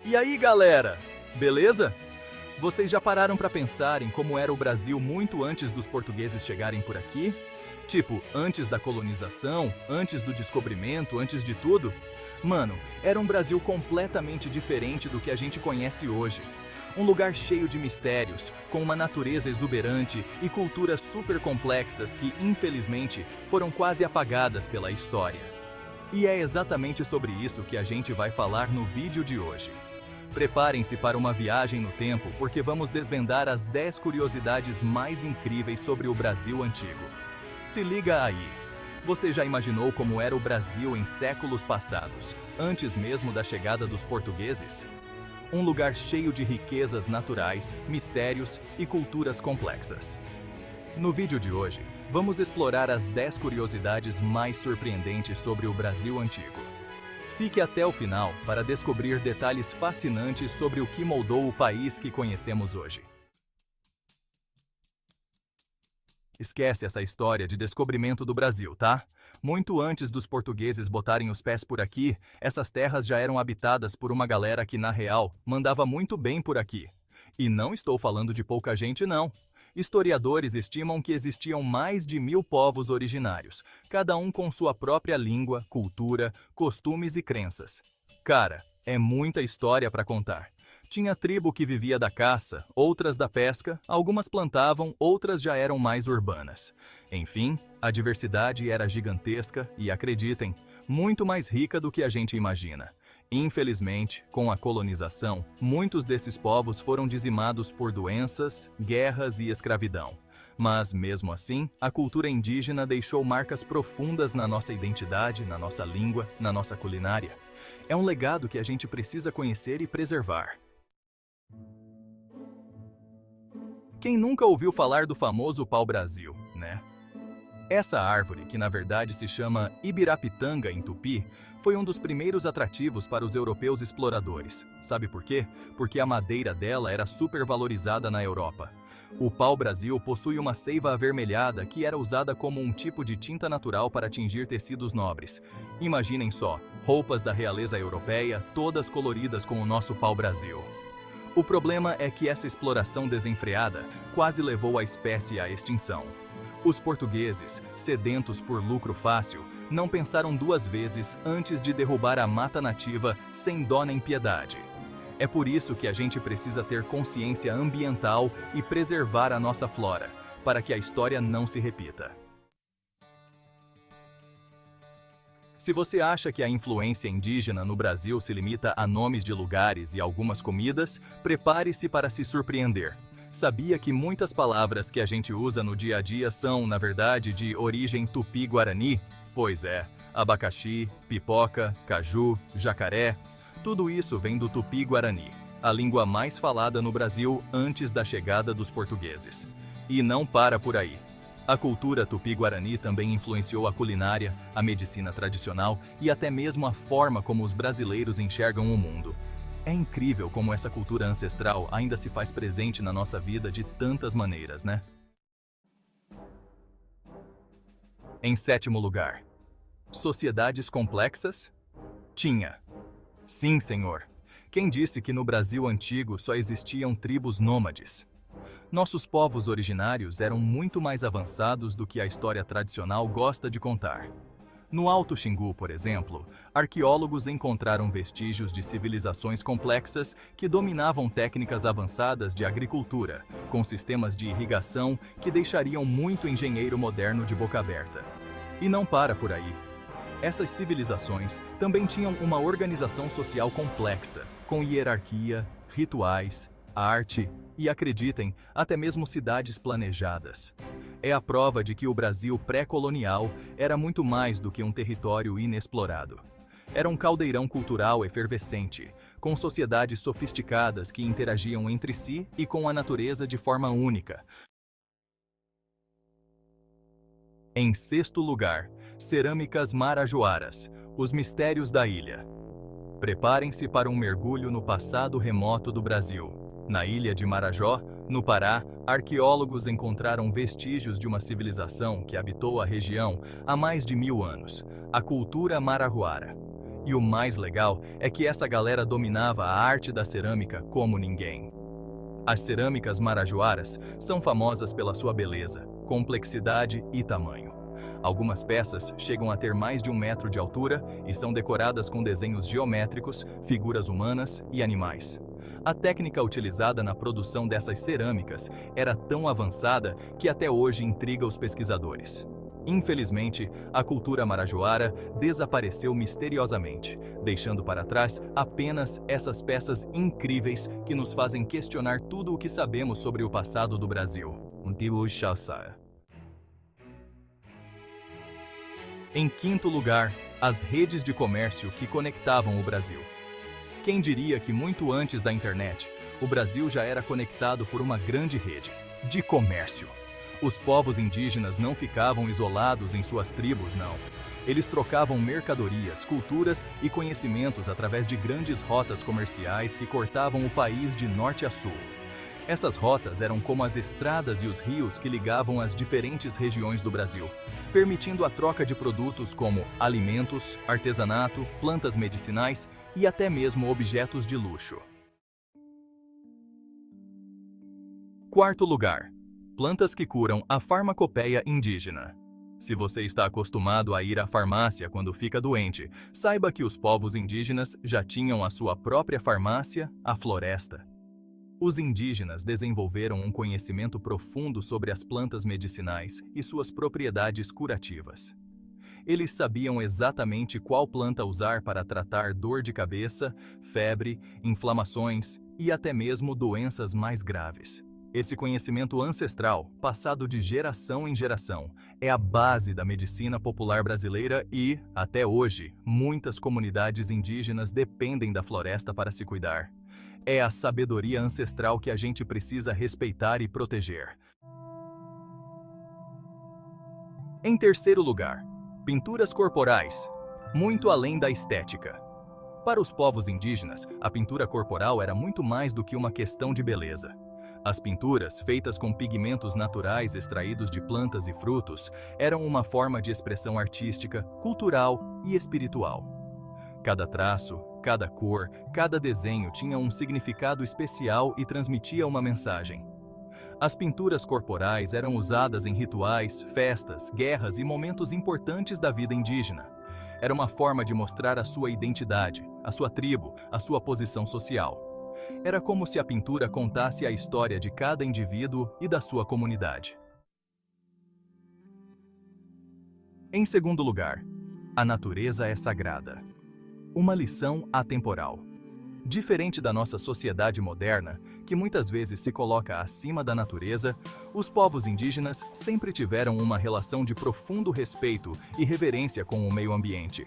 E aí, galera? Beleza? Vocês já pararam para pensar em como era o Brasil muito antes dos portugueses chegarem por aqui? Tipo, antes da colonização, antes do descobrimento, antes de tudo? Mano, era um Brasil completamente diferente do que a gente conhece hoje. Um lugar cheio de mistérios, com uma natureza exuberante e culturas super complexas que, infelizmente, foram quase apagadas pela história. E é exatamente sobre isso que a gente vai falar no vídeo de hoje. Preparem-se para uma viagem no tempo, porque vamos desvendar as 10 curiosidades mais incríveis sobre o Brasil antigo. Se liga aí! Você já imaginou como era o Brasil em séculos passados, antes mesmo da chegada dos portugueses? Um lugar cheio de riquezas naturais, mistérios e culturas complexas. No vídeo de hoje, vamos explorar as 10 curiosidades mais surpreendentes sobre o Brasil antigo. Fique até o final para descobrir detalhes fascinantes sobre o que moldou o país que conhecemos hoje. Esquece essa história de descobrimento do Brasil, tá? Muito antes dos portugueses botarem os pés por aqui, essas terras já eram habitadas por uma galera que, na real, mandava muito bem por aqui. E não estou falando de pouca gente, não. Historiadores estimam que existiam mais de 1000 povos originários, cada um com sua própria língua, cultura, costumes e crenças. Cara, é muita história para contar. Tinha tribo que vivia da caça, outras da pesca, algumas plantavam, outras já eram mais urbanas. Enfim, a diversidade era gigantesca e, acreditem, muito mais rica do que a gente imagina. Infelizmente, com a colonização, muitos desses povos foram dizimados por doenças, guerras e escravidão. Mas, mesmo assim, a cultura indígena deixou marcas profundas na nossa identidade, na nossa língua, na nossa culinária. É um legado que a gente precisa conhecer e preservar. Quem nunca ouviu falar do famoso pau-brasil, né? Essa árvore, que na verdade se chama Ibirapitanga em Tupi, foi um dos primeiros atrativos para os europeus exploradores. Sabe por quê? Porque a madeira dela era super valorizada na Europa. O pau-brasil possui uma seiva avermelhada que era usada como um tipo de tinta natural para tingir tecidos nobres. Imaginem só, roupas da realeza europeia, todas coloridas com o nosso pau-brasil. O problema é que essa exploração desenfreada quase levou a espécie à extinção. Os portugueses, sedentos por lucro fácil, não pensaram duas vezes antes de derrubar a mata nativa sem dó nem piedade. É por isso que a gente precisa ter consciência ambiental e preservar a nossa flora, para que a história não se repita. Se você acha que a influência indígena no Brasil se limita a nomes de lugares e algumas comidas, prepare-se para se surpreender. Sabia que muitas palavras que a gente usa no dia a dia são, na verdade, de origem tupi-guarani? Pois é, abacaxi, pipoca, caju, jacaré, tudo isso vem do tupi-guarani, a língua mais falada no Brasil antes da chegada dos portugueses. E não para por aí. A cultura tupi-guarani também influenciou a culinária, a medicina tradicional e até mesmo a forma como os brasileiros enxergam o mundo. É incrível como essa cultura ancestral ainda se faz presente na nossa vida de tantas maneiras, né? Em sétimo lugar, sociedades complexas? Tinha. Sim, senhor. Quem disse que no Brasil antigo só existiam tribos nômades? Nossos povos originários eram muito mais avançados do que a história tradicional gosta de contar. No Alto Xingu, por exemplo, arqueólogos encontraram vestígios de civilizações complexas que dominavam técnicas avançadas de agricultura, com sistemas de irrigação que deixariam muito engenheiro moderno de boca aberta. E não para por aí. Essas civilizações também tinham uma organização social complexa, com hierarquia, rituais, arte e, acreditem, até mesmo cidades planejadas. É a prova de que o Brasil pré-colonial era muito mais do que um território inexplorado. Era um caldeirão cultural efervescente, com sociedades sofisticadas que interagiam entre si e com a natureza de forma única. Em sexto lugar, cerâmicas marajoaras, os mistérios da ilha. Preparem-se para um mergulho no passado remoto do Brasil. Na ilha de Marajó, no Pará, arqueólogos encontraram vestígios de uma civilização que habitou a região há mais de 1000 anos, a cultura marajoara. E o mais legal é que essa galera dominava a arte da cerâmica como ninguém. As cerâmicas marajoaras são famosas pela sua beleza, complexidade e tamanho. Algumas peças chegam a ter mais de 1 metro de altura e são decoradas com desenhos geométricos, figuras humanas e animais. A técnica utilizada na produção dessas cerâmicas era tão avançada que até hoje intriga os pesquisadores. Infelizmente, a cultura marajoara desapareceu misteriosamente, deixando para trás apenas essas peças incríveis que nos fazem questionar tudo o que sabemos sobre o passado do Brasil. Em quinto lugar, as redes de comércio que conectavam o Brasil. Quem diria que muito antes da internet, o Brasil já era conectado por uma grande rede de comércio? Os povos indígenas não ficavam isolados em suas tribos, não. Eles trocavam mercadorias, culturas e conhecimentos através de grandes rotas comerciais que cortavam o país de norte a sul. Essas rotas eram como as estradas e os rios que ligavam as diferentes regiões do Brasil, permitindo a troca de produtos como alimentos, artesanato, plantas medicinais e até mesmo objetos de luxo. Quarto lugar. Plantas que curam a farmacopeia indígena. Se você está acostumado a ir à farmácia quando fica doente, saiba que os povos indígenas já tinham a sua própria farmácia, a floresta. Os indígenas desenvolveram um conhecimento profundo sobre as plantas medicinais e suas propriedades curativas. Eles sabiam exatamente qual planta usar para tratar dor de cabeça, febre, inflamações e até mesmo doenças mais graves. Esse conhecimento ancestral, passado de geração em geração, é a base da medicina popular brasileira e, até hoje, muitas comunidades indígenas dependem da floresta para se cuidar. É a sabedoria ancestral que a gente precisa respeitar e proteger. Em terceiro lugar, pinturas corporais, muito além da estética. Para os povos indígenas, a pintura corporal era muito mais do que uma questão de beleza. As pinturas, feitas com pigmentos naturais extraídos de plantas e frutos, eram uma forma de expressão artística, cultural e espiritual. Cada traço, cada cor, cada desenho tinha um significado especial e transmitia uma mensagem. As pinturas corporais eram usadas em rituais, festas, guerras e momentos importantes da vida indígena. Era uma forma de mostrar a sua identidade, a sua tribo, a sua posição social. Era como se a pintura contasse a história de cada indivíduo e da sua comunidade. Em segundo lugar, a natureza é sagrada. Uma lição atemporal. Diferente da nossa sociedade moderna, que muitas vezes se coloca acima da natureza, os povos indígenas sempre tiveram uma relação de profundo respeito e reverência com o meio ambiente.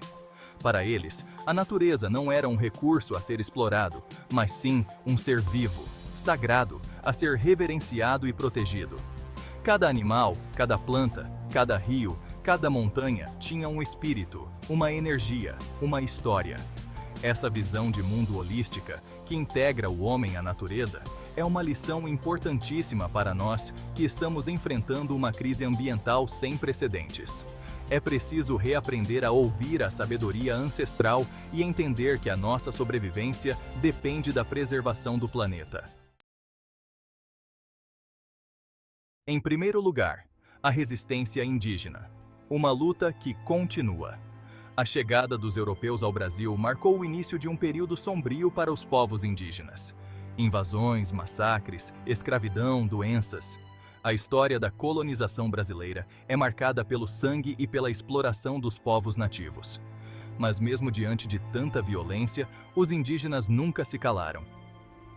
Para eles, a natureza não era um recurso a ser explorado, mas sim um ser vivo, sagrado, a ser reverenciado e protegido. Cada animal, cada planta, cada rio, cada montanha tinha um espírito, uma energia, uma história. Essa visão de mundo holística, que integra o homem à natureza, é uma lição importantíssima para nós que estamos enfrentando uma crise ambiental sem precedentes. É preciso reaprender a ouvir a sabedoria ancestral e entender que a nossa sobrevivência depende da preservação do planeta. Em primeiro lugar, a resistência indígena. Uma luta que continua. A chegada dos europeus ao Brasil marcou o início de um período sombrio para os povos indígenas. Invasões, massacres, escravidão, doenças. A história da colonização brasileira é marcada pelo sangue e pela exploração dos povos nativos. Mas mesmo diante de tanta violência, os indígenas nunca se calaram.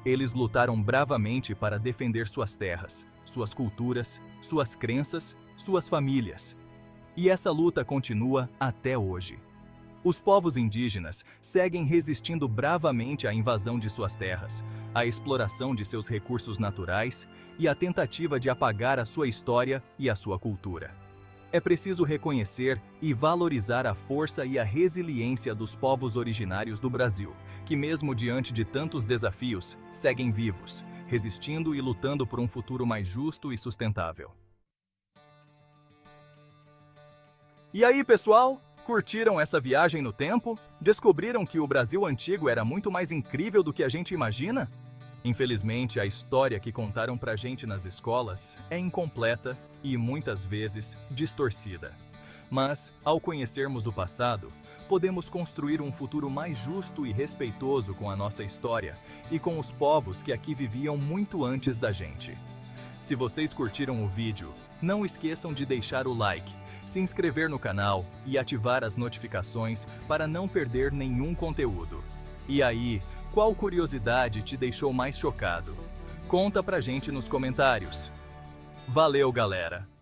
Eles lutaram bravamente para defender suas terras, suas culturas, suas crenças, suas famílias. E essa luta continua até hoje. Os povos indígenas seguem resistindo bravamente à invasão de suas terras, à exploração de seus recursos naturais e à tentativa de apagar a sua história e a sua cultura. É preciso reconhecer e valorizar a força e a resiliência dos povos originários do Brasil, que mesmo diante de tantos desafios, seguem vivos, resistindo e lutando por um futuro mais justo e sustentável. E aí, pessoal? Curtiram essa viagem no tempo? Descobriram que o Brasil antigo era muito mais incrível do que a gente imagina? Infelizmente, a história que contaram pra gente nas escolas é incompleta e, muitas vezes, distorcida. Mas, ao conhecermos o passado, podemos construir um futuro mais justo e respeitoso com a nossa história e com os povos que aqui viviam muito antes da gente. Se vocês curtiram o vídeo, não esqueçam de deixar o like, se inscrever no canal e ativar as notificações para não perder nenhum conteúdo. E aí, qual curiosidade te deixou mais chocado? Conta pra gente nos comentários. Valeu, galera!